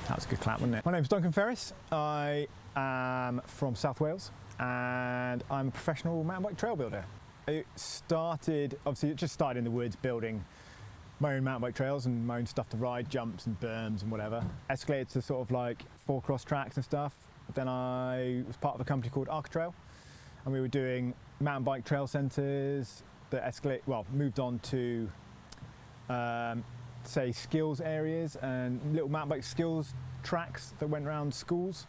That was a good clap, wasn't it? My name's Duncan Ferris. I am from South Wales and I'm a professional mountain bike trail builder. It just started in the woods building my own mountain bike trails and my own stuff to ride, jumps and berms and whatever. Escalated to sort of like 4-cross tracks and stuff. Then I was part of a company called Trail, and we were doing mountain bike trail centres that moved on to say skills areas and little mountain bike skills tracks that went around schools.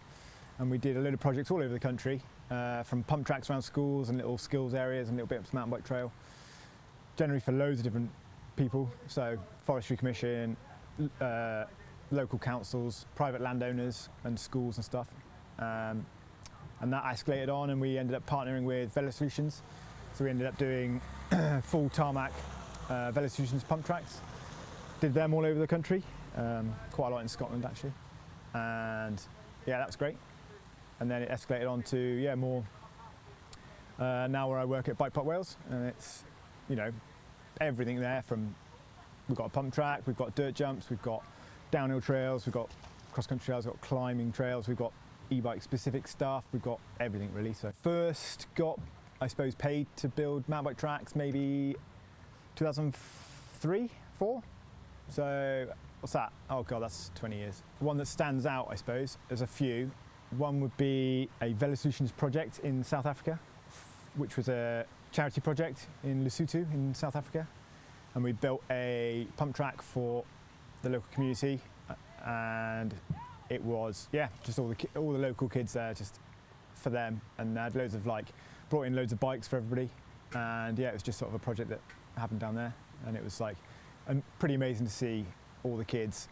And we did a load of projects all over the country, from pump tracks around schools and little skills areas and little bits of mountain bike trail, generally for loads of different people. So Forestry Commission, local councils, private landowners and schools and stuff. And that escalated on and we ended up partnering with Velo Solutions. So we ended up doing full tarmac Velo Solutions pump tracks. Did them all over the country, quite a lot in Scotland actually. And yeah, that was great. And then it escalated on to more now where I work at Bike Park Wales, and it's everything there. From we've got a pump track, we've got dirt jumps, we've got downhill trails, we've got cross country trails, we've got climbing trails, we've got e-bike specific stuff, we've got everything really. So first got, I suppose, paid to build mountain bike tracks maybe 2003, 4. So what's that? Oh god, that's 20 years. One that stands out, I suppose, there's a few. One would be a Velo Solutions project in South Africa, which was a charity project in Lesotho in South Africa. And we built a pump track for the local community, and it was just all the local kids there, just for them. And they had brought in loads of bikes for everybody. And it was just sort of a project that happened down there, and it was pretty amazing to see all the kids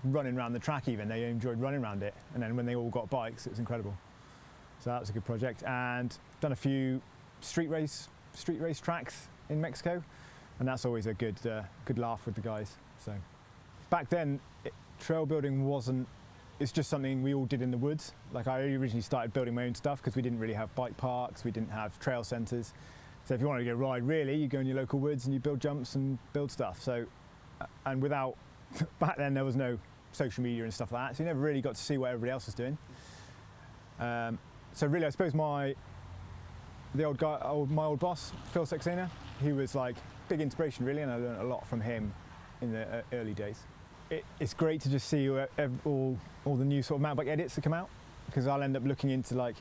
running around the track. Even they enjoyed running around it, and then when they all got bikes, it was incredible. So that was a good project. And done a few street race tracks in Mexico, and that's always a good laugh with the guys. So back then, trail building it's just something we all did in the woods. I originally started building my own stuff because we didn't really have bike parks, we didn't have trail centres. So if you wanted to go ride, really, you go in your local woods and you build jumps and build stuff. So, and back then there was no social media and stuff like that, so you never really got to see what everybody else was doing. So really, I suppose my old boss, Phil Saxena, he was big inspiration really, and I learned a lot from him in the early days. It's great to just see all the new sort of mountain bike edits that come out, because I'll end up looking into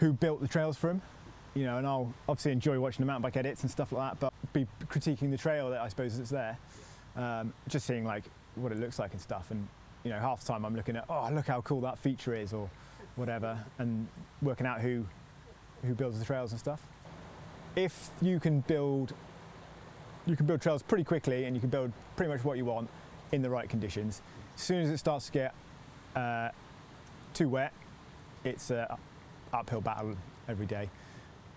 who built the trails for him. And I'll obviously enjoy watching the mountain bike edits and stuff like that, but be critiquing the trail that I suppose that's there, just seeing what it looks like and stuff. And half the time I'm looking at, oh, look how cool that feature is or whatever, and working out who builds the trails and stuff. If you can build trails pretty quickly, and you can build pretty much what you want in the right conditions. As soon as it starts to get too wet, it's an uphill battle every day.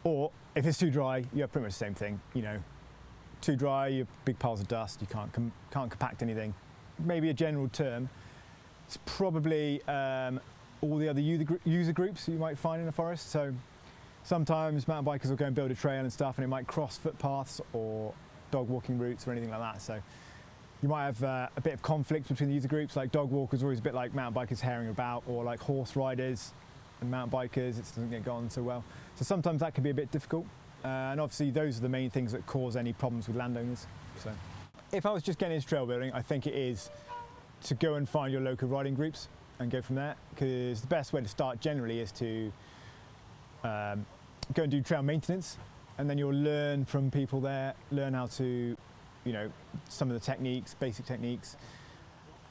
Or if it's too dry, you have pretty much the same thing. Too dry, you have big piles of dust, you can't compact anything. Maybe a general term, it's probably all the other user groups you might find in a forest. So sometimes mountain bikers will go and build a trail and stuff, and it might cross footpaths or dog walking routes or anything like that. So you might have a bit of conflict between the user groups. Dog walkers are always a bit like mountain bikers herring about, or horse riders and mountain bikers, it doesn't get on so well. So sometimes that can be a bit difficult, and obviously those are the main things that cause any problems with landowners. So if I was just getting into trail building, I think it is to go and find your local riding groups and go from there, because the best way to start generally is to go and do trail maintenance, and then you'll learn from people there, learn how to, some of the techniques, basic techniques,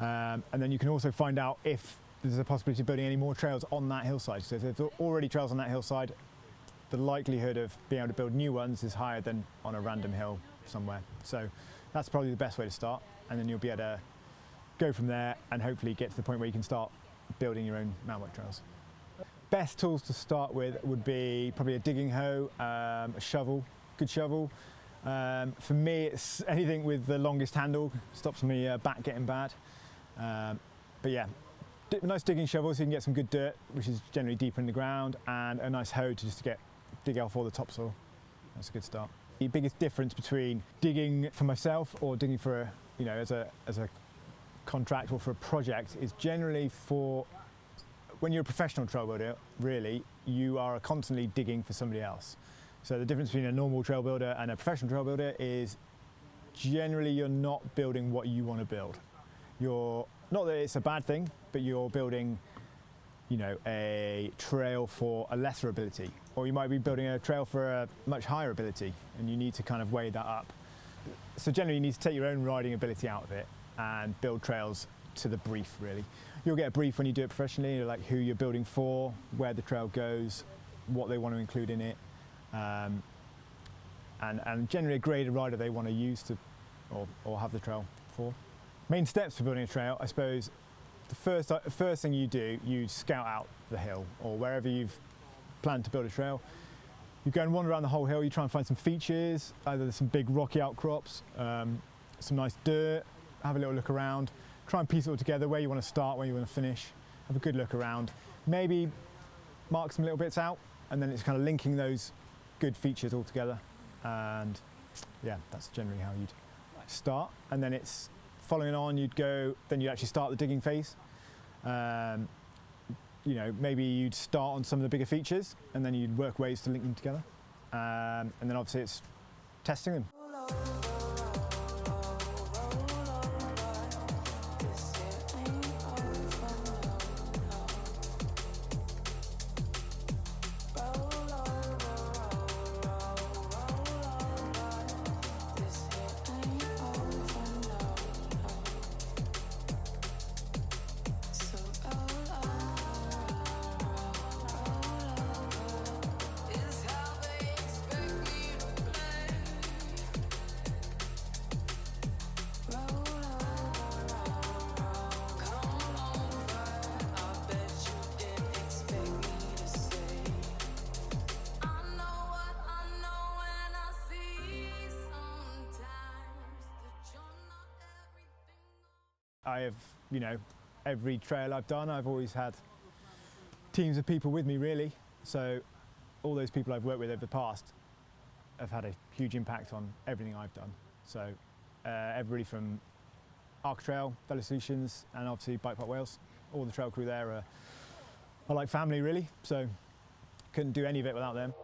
and then you can also find out if there's a possibility of building any more trails on that hillside. So if there's already trails on that hillside, the likelihood of being able to build new ones is higher than on a random hill somewhere. So that's probably the best way to start, and then you'll be able to go from there and hopefully get to the point where you can start building your own mountain bike trails. Best tools to start with would be probably a digging hoe, a shovel, good shovel. For me, it's anything with the longest handle, stops my back getting bad. But yeah, a nice digging shovel so you can get some good dirt, which is generally deeper in the ground, and a nice hoe to dig off all the topsoil. That's a good start. The biggest difference between digging for myself or digging for as a contract or for a project is generally for when you're a professional trail builder, really, you are constantly digging for somebody else. So the difference between a normal trail builder and a professional trail builder is generally you're not building what you want to build. You're, not that it's a bad thing, but you're building, you know, a trail for a lesser ability, or you might be building a trail for a much higher ability, and you need to kind of weigh that up. So generally you need to take your own riding ability out of it and build trails to the brief, really. You'll get a brief when you do it professionally, like who you're building for, where the trail goes, what they want to include in it, and generally a grade of rider they want to use to, or have the trail for. Main steps for building a trail, I suppose, the first thing you do, you scout out the hill, or wherever you've planned to build a trail. You go and wander around the whole hill, you try and find some features, either some big rocky outcrops, some nice dirt, have a little look around, try and piece it all together, where you want to start, where you want to finish, have a good look around, maybe mark some little bits out, and then it's kind of linking those good features all together. And yeah, that's generally how you'd start. And then it's following on, you'd actually start the digging phase. You know, maybe you'd start on some of the bigger features, and then you'd work ways to link them together. And then obviously it's testing them. I have, you know, every trail I've done, I've always had teams of people with me, really. So all those people I've worked with over the past have had a huge impact on everything I've done. So everybody from Arc Trail, Fellow Solutions, and obviously Bike Park Wales, all the trail crew there are like family, really. So couldn't do any of it without them.